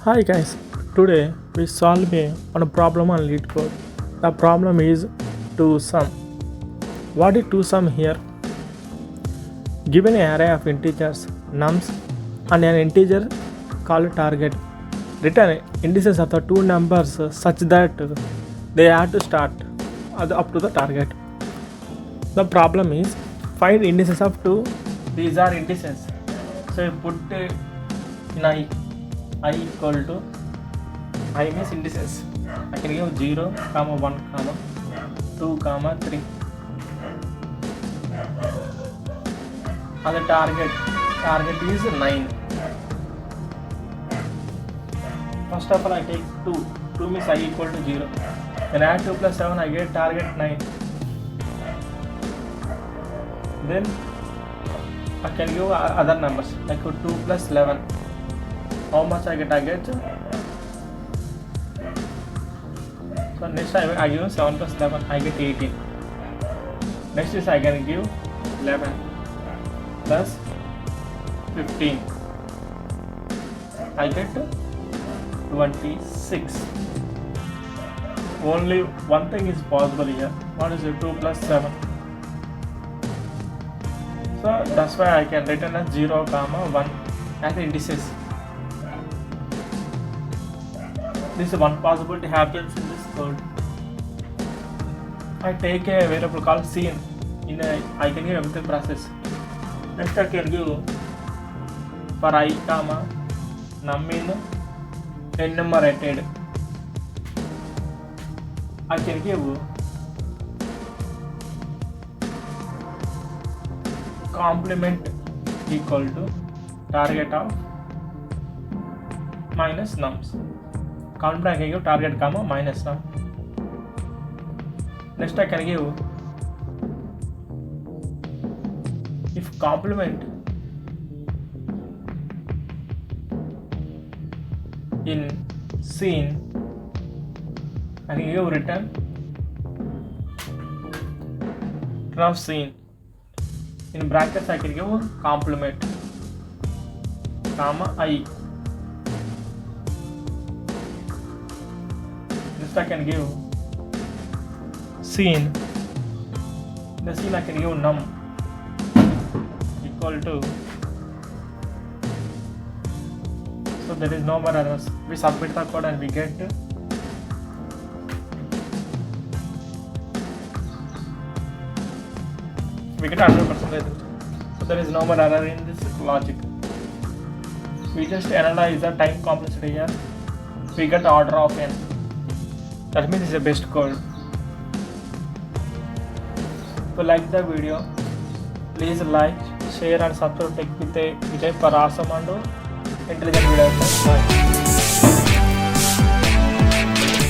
Hi guys, today we solve one problem on LeetCode. The problem is to sum. What is to sum here? Given an array of integers, nums, and an integer called target, return indices of the two numbers such that they have to start up to the target. The problem is find indices of two. These are indices. So you put in I equal to I means indices. I can give 0, 1, 2, 3. And the target is 9. First of all, I take 2. 2 means I equal to 0. Then add 2 plus 7, I get target 9. Then I can give other numbers like 2 plus 11. How much I get? So next I give 7 plus 11, I get 18. Next is I can give 11 plus 15. I get 26. Only one thing is possible here. What is it? 2 plus 7. So that's why I can return as 0, 1 as indices. This is one possibility happens in this code. I take a variable called scene. I can give everything process. Next I can give for I, num in enumerated. I can give complement equal to target of minus nums. Complement I can give target minus num. Next I can give if complement in scene I can give return of scene. In brackets I can give complement I. Next I can give scene. The scene I can give num equal to. So there is no more errors. We submit the code and we get 100%. So there is no more error in this logic. We just analyze the time complexity here. We get order of n. That means it's the best code. If you like the video, please like, share and subscribe Tech with a for awesome and intelligent videos. Bye.